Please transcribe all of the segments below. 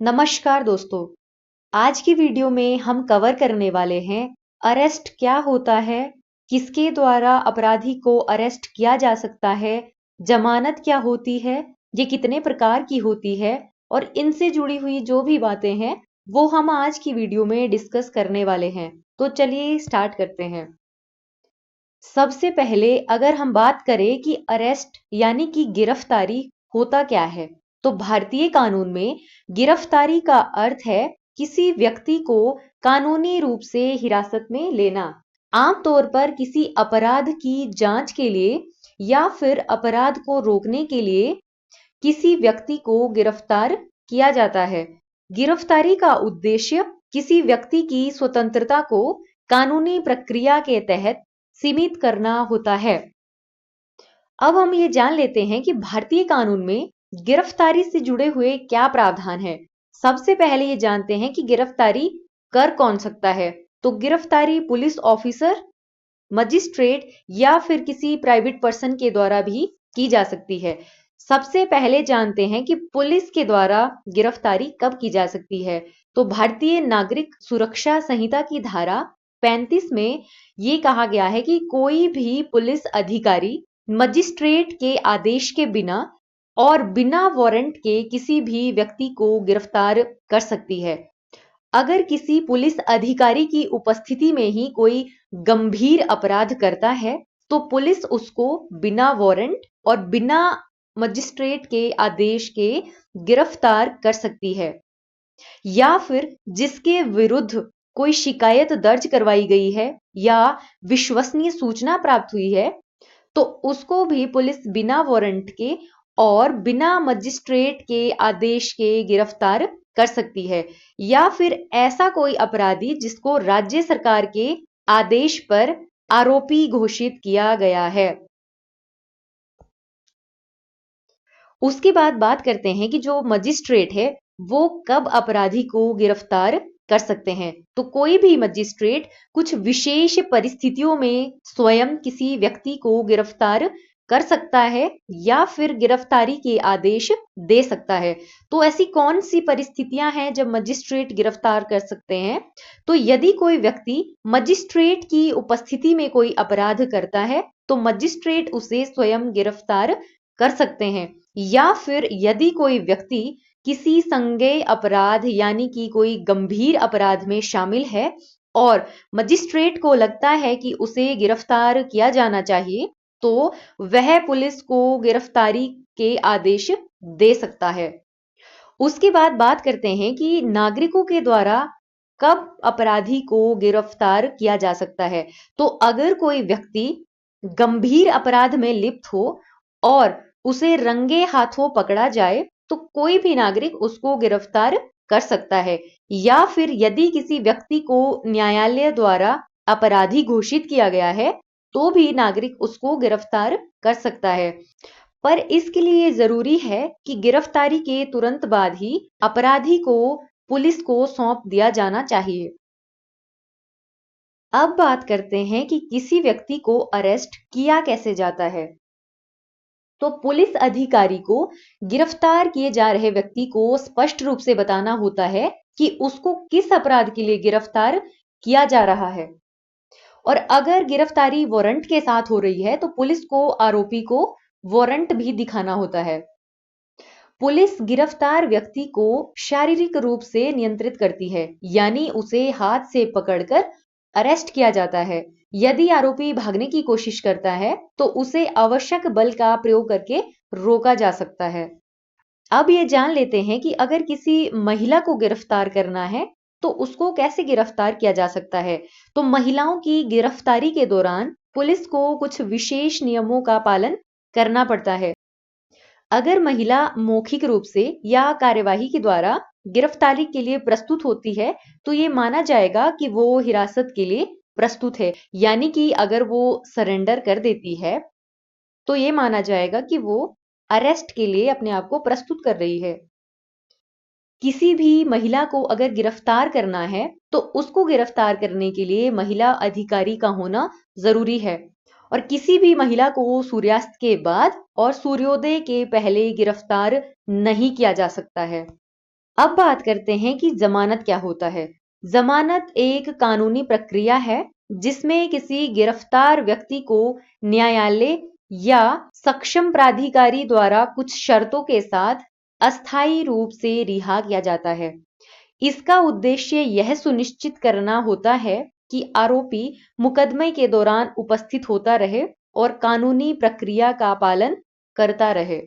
नमस्कार दोस्तों। आज की वीडियो में हम कवर करने वाले हैं अरेस्ट क्या होता है, किसके द्वारा अपराधी को अरेस्ट किया जा सकता है, जमानत क्या होती है, ये कितने प्रकार की होती है और इनसे जुड़ी हुई जो भी बातें हैं वो हम आज की वीडियो में डिस्कस करने वाले हैं। तो चलिए स्टार्ट करते हैं। सबसे पहले अगर हम बात करें कि अरेस्ट यानी कि गिरफ्तारी होता क्या है, तो भारतीय कानून में गिरफ्तारी का अर्थ है किसी व्यक्ति को कानूनी रूप से हिरासत में लेना, आमतौर पर किसी अपराध की जांच के लिए या फिर अपराध को रोकने के लिए किसी व्यक्ति को गिरफ्तार किया जाता है। गिरफ्तारी का उद्देश्य किसी व्यक्ति की स्वतंत्रता को कानूनी प्रक्रिया के तहत सीमित करना होता है। अब हम ये जान लेते हैं कि भारतीय कानून में गिरफ्तारी से जुड़े हुए क्या प्रावधान है। सबसे पहले ये जानते हैं कि गिरफ्तारी कर कौन सकता है। तो गिरफ्तारी पुलिस ऑफिसर, मजिस्ट्रेट या फिर किसी प्राइवेट पर्सन के द्वारा भी की जा सकती है। सबसे पहले जानते हैं कि पुलिस के द्वारा गिरफ्तारी कब की जा सकती है। तो भारतीय नागरिक सुरक्षा संहिता की धारा 35 में ये कहा गया है कि कोई भी पुलिस अधिकारी मजिस्ट्रेट के आदेश के बिना और बिना वारंट के किसी भी व्यक्ति को गिरफ्तार कर सकती है। अगर किसी पुलिस अधिकारी की उपस्थिति में ही कोई गंभीर अपराध करता है तो पुलिस उसको बिना वारंट और बिना मजिस्ट्रेट के आदेश के गिरफ्तार कर सकती है। या फिर जिसके विरुद्ध कोई शिकायत दर्ज करवाई गई है या विश्वसनीय सूचना प्राप्त हुई है तो उसको भी पुलिस बिना वारंट के और बिना मजिस्ट्रेट के आदेश के गिरफ्तार कर सकती है। या फिर ऐसा कोई अपराधी जिसको राज्य सरकार के आदेश पर आरोपी घोषित किया गया है। उसके बाद बात करते हैं कि जो मजिस्ट्रेट है वो कब अपराधी को गिरफ्तार कर सकते हैं। तो कोई भी मजिस्ट्रेट कुछ विशेष परिस्थितियों में स्वयं किसी व्यक्ति को गिरफ्तार कर सकता है या फिर गिरफ्तारी के आदेश दे सकता है। तो ऐसी कौन सी परिस्थितियां हैं जब मजिस्ट्रेट गिरफ्तार कर सकते हैं। तो यदि कोई व्यक्ति मजिस्ट्रेट की उपस्थिति में कोई अपराध करता है तो मजिस्ट्रेट उसे स्वयं गिरफ्तार कर सकते हैं। या फिर यदि कोई व्यक्ति किसी संज्ञेय अपराध यानी कि कोई गंभीर अपराध में शामिल है और मजिस्ट्रेट को लगता है कि उसे गिरफ्तार किया जाना चाहिए तो वह पुलिस को गिरफ्तारी के आदेश दे सकता है। उसके बाद बात करते हैं कि नागरिकों के द्वारा कब अपराधी को गिरफ्तार किया जा सकता है। तो अगर कोई व्यक्ति गंभीर अपराध में लिप्त हो और उसे रंगे हाथों पकड़ा जाए तो कोई भी नागरिक उसको गिरफ्तार कर सकता है। या फिर यदि किसी व्यक्ति को न्यायालय द्वारा अपराधी घोषित किया गया है तो भी नागरिक उसको गिरफ्तार कर सकता है। पर इसके लिए जरूरी है कि गिरफ्तारी के तुरंत बाद ही अपराधी को पुलिस को सौंप दिया जाना चाहिए। अब बात करते हैं कि किसी व्यक्ति को अरेस्ट किया कैसे जाता है। तो पुलिस अधिकारी को गिरफ्तार किए जा रहे व्यक्ति को स्पष्ट रूप से बताना होता है कि उसको किस अपराध के लिए गिरफ्तार किया जा रहा है। और अगर गिरफ्तारी वारंट के साथ हो रही है तो पुलिस को आरोपी को वारंट भी दिखाना होता है। पुलिस गिरफ्तार व्यक्ति को शारीरिक रूप से नियंत्रित करती है, यानी उसे हाथ से पकड़कर अरेस्ट किया जाता है। यदि आरोपी भागने की कोशिश करता है तो उसे आवश्यक बल का प्रयोग करके रोका जा सकता है। अब ये जान लेते हैं कि अगर किसी महिला को गिरफ्तार करना है तो उसको कैसे गिरफ्तार किया जा सकता है। तो महिलाओं की गिरफ्तारी के दौरान पुलिस को कुछ विशेष नियमों का पालन करना पड़ता है। अगर महिला मौखिक रूप से या कार्यवाही के द्वारा गिरफ्तारी के लिए प्रस्तुत होती है तो ये माना जाएगा कि वो हिरासत के लिए प्रस्तुत है। यानी कि अगर वो सरेंडर कर देती है तो ये माना जाएगा कि वो अरेस्ट के लिए अपने आप को प्रस्तुत कर रही है। किसी भी महिला को अगर गिरफ्तार करना है तो उसको गिरफ्तार करने के लिए महिला अधिकारी का होना जरूरी है। और किसी भी महिला को सूर्यास्त के बाद और सूर्योदय के पहले गिरफ्तार नहीं किया जा सकता है। अब बात करते हैं कि जमानत क्या होता है। जमानत एक कानूनी प्रक्रिया है जिसमें किसी गिरफ्तार व्यक्ति को न्यायालय या सक्षम प्राधिकारी द्वारा कुछ शर्तों के साथ अस्थायी रूप से रिहा किया जाता है। इसका उद्देश्य यह सुनिश्चित करना होता है कि आरोपी मुकदमे के दौरान उपस्थित होता रहे और कानूनी प्रक्रिया का पालन करता रहे।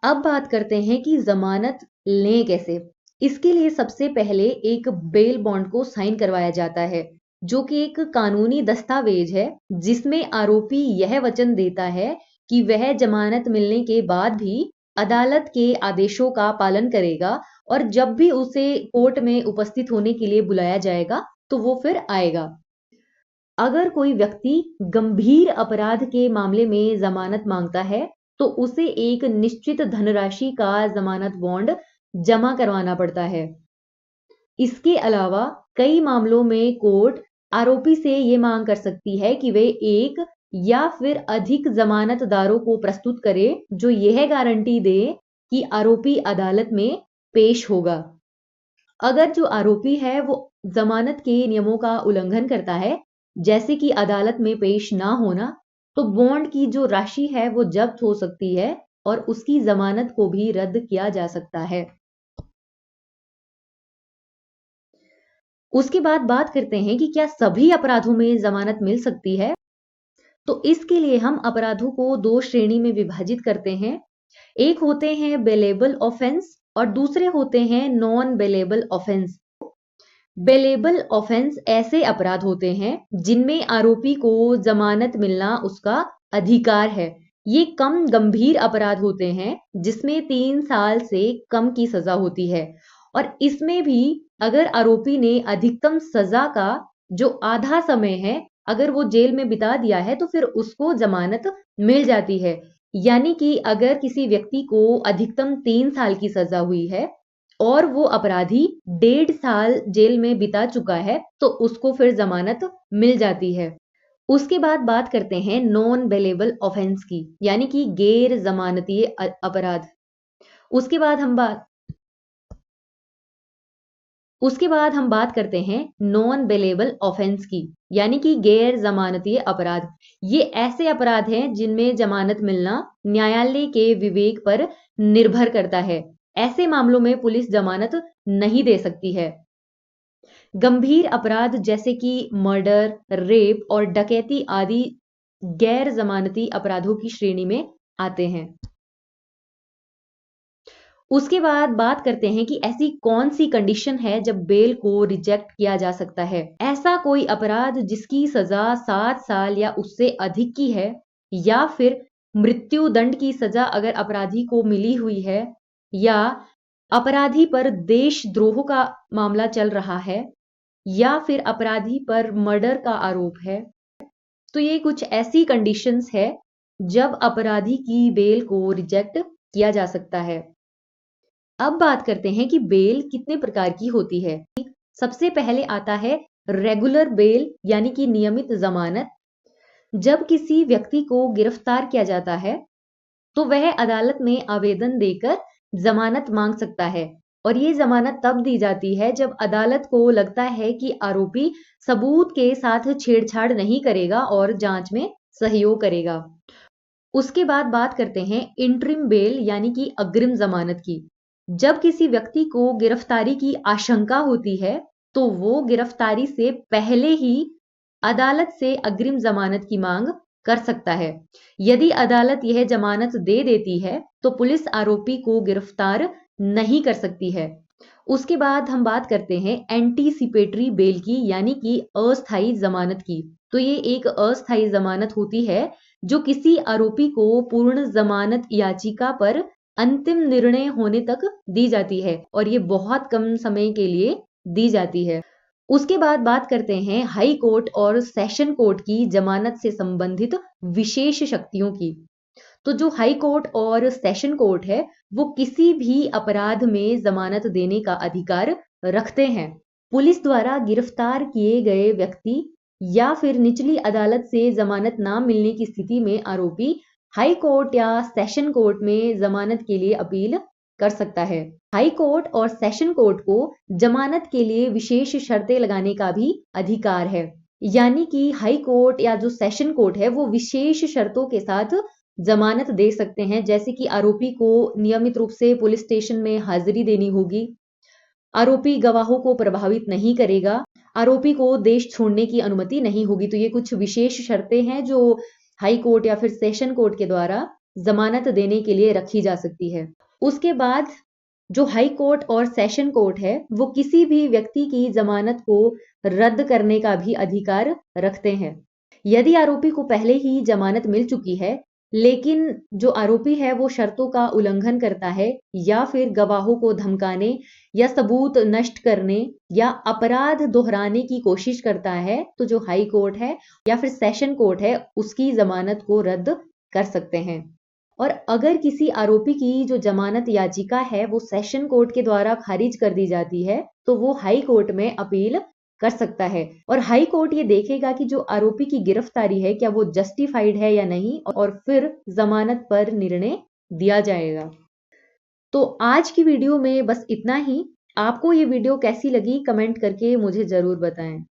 अब बात करते हैं कि जमानत लें कैसे। इसके लिए सबसे पहले एक बेल बॉन्ड को साइन करवाया जाता है, जो कि एक कानूनी दस्तावेज है जिसमें आरोपी यह वचन देता है कि वह जमानत मिलने के बाद भी अदालत के आदेशों का पालन करेगा और जब भी उसे कोर्ट में उपस्थित होने के लिए बुलाया जाएगा तो वो फिर आएगा। अगर कोई व्यक्ति गंभीर अपराध के मामले में जमानत मांगता है तो उसे एक निश्चित धनराशि का जमानत बॉन्ड जमा करवाना पड़ता है। इसके अलावा कई मामलों में कोर्ट आरोपी से ये मांग कर सकती है कि वे एक या फिर अधिक जमानतदारों को प्रस्तुत करे जो यह गारंटी दे कि आरोपी अदालत में पेश होगा। अगर जो आरोपी है वो जमानत के नियमों का उल्लंघन करता है, जैसे कि अदालत में पेश ना होना, तो बॉन्ड की जो राशि है वो जब्त हो सकती है और उसकी जमानत को भी रद्द किया जा सकता है। उसके बाद बात करते हैं कि क्या सभी अपराधों में जमानत मिल सकती है। तो इसके लिए हम अपराधों को दो श्रेणी में विभाजित करते हैं। एक होते हैं बेलेबल ऑफेंस और दूसरे होते हैं non bailable offence. Bailable offence ऐसे अपराध होते हैं जिनमें आरोपी को जमानत मिलना उसका अधिकार है। ये कम गंभीर अपराध होते हैं जिसमें 3 साल से कम की सजा होती है और इसमें भी अगर आरोपी ने अधिकतम सजा का जो आधा समय है अगर वो जेल में बिता दिया है तो फिर उसको जमानत मिल जाती है। यानी कि अगर किसी व्यक्ति को अधिकतम 3 साल की सजा हुई है और वो अपराधी 1.5 साल जेल में बिता चुका है तो उसको फिर जमानत मिल जाती है। उसके बाद बात करते हैं नॉन बेलेबल ऑफेंस की, यानी कि गैर जमानतीय अपराध। उसके बाद हम बात उसके बाद हम बात करते हैं नॉन बेलेबल ऑफेंस की, यानी कि गैर जमानतीय अपराध। ये ऐसे अपराध हैं जिनमें जमानत मिलना न्यायालय के विवेक पर निर्भर करता है। ऐसे मामलों में पुलिस जमानत नहीं दे सकती है। गंभीर अपराध जैसे कि मर्डर, रेप और डकैती आदि गैर जमानती अपराधों की श्रेणी में आते हैं। उसके बाद बात करते हैं कि ऐसी कौन सी कंडीशन है जब बेल को रिजेक्ट किया जा सकता है। ऐसा कोई अपराध जिसकी सजा 7 साल या उससे अधिक की है, या फिर मृत्यु दंड की सजा अगर अपराधी को मिली हुई है, या अपराधी पर देशद्रोह का मामला चल रहा है, या फिर अपराधी पर मर्डर का आरोप है। तो ये कुछ ऐसी कंडीशंस है जब अपराधी की बेल को रिजेक्ट किया जा सकता है। अब बात करते हैं कि बेल कितने प्रकार की होती है। सबसे पहले आता है रेगुलर बेल, यानी कि नियमित जमानत। जब किसी व्यक्ति को गिरफ्तार किया जाता है तो वह अदालत में आवेदन देकर जमानत मांग सकता है और ये जमानत तब दी जाती है जब अदालत को लगता है कि आरोपी सबूत के साथ छेड़छाड़ नहीं करेगा और जांच में सहयोग करेगा। उसके बाद बात करते हैं इंटरिम बेल, यानी कि अग्रिम जमानत की। जब किसी व्यक्ति को गिरफ्तारी की आशंका होती है तो वो गिरफ्तारी से पहले ही अदालत से अग्रिम जमानत की मांग कर सकता है। यदि अदालत यह जमानत दे देती है तो पुलिस आरोपी को गिरफ्तार नहीं कर सकती है। उसके बाद हम बात करते हैं एंटीसिपेटरी बेल की, यानी कि अस्थायी जमानत की। तो ये एक अस्थायी जमानत होती है जो किसी आरोपी को पूर्ण जमानत याचिका पर अंतिम निर्णय होने तक दी जाती है और ये बहुत कम समय के लिए दी जाती है। उसके बाद बात करते हैं हाई कोर्ट और सेशन कोर्ट की जमानत से संबंधित विशेष शक्तियों की। तो जो हाई कोर्ट और सेशन कोर्ट है वो किसी भी अपराध में जमानत देने का अधिकार रखते हैं। पुलिस द्वारा गिरफ्तार किए गए व्यक्ति या फिर निचली अदालत से जमानत ना मिलने की स्थिति में आरोपी हाई कोर्ट या सेशन कोर्ट में जमानत के लिए अपील कर सकता है। हाई कोर्ट और सेशन कोर्ट को जमानत के लिए विशेष शर्तें लगाने का भी अधिकार है। यानी कि हाई कोर्ट या जो सेशन कोर्ट है वो विशेष शर्तों के साथ जमानत दे सकते हैं, जैसे कि आरोपी को नियमित रूप से पुलिस स्टेशन में हाजिरी देनी होगी, आरोपी गवाहों को प्रभावित नहीं करेगा, आरोपी को देश छोड़ने की अनुमति नहीं होगी। तो ये कुछ विशेष शर्तें हैं जो हाई कोर्ट या फिर सेशन कोर्ट के द्वारा जमानत देने के लिए रखी जा सकती है। उसके बाद जो हाई कोर्ट और सेशन कोर्ट है वो किसी भी व्यक्ति की जमानत को रद्द करने का भी अधिकार रखते हैं। यदि आरोपी को पहले ही जमानत मिल चुकी है लेकिन जो आरोपी है वो शर्तों का उल्लंघन करता है या फिर गवाहों को धमकाने या सबूत नष्ट करने या अपराध दोहराने की कोशिश करता है, तो जो हाई कोर्ट है या फिर सेशन कोर्ट है उसकी जमानत को रद्द कर सकते हैं। और अगर किसी आरोपी की जो जमानत याचिका है वो सेशन कोर्ट के द्वारा खारिज कर दी जाती है तो वो हाई कोर्ट में अपील कर सकता है और हाई कोर्ट ये देखेगा कि जो आरोपी की गिरफ्तारी है क्या वो जस्टिफाइड है या नहीं और फिर जमानत पर निर्णय दिया जाएगा। तो आज की वीडियो में बस इतना ही। आपको ये वीडियो कैसी लगी कमेंट करके मुझे जरूर बताएं।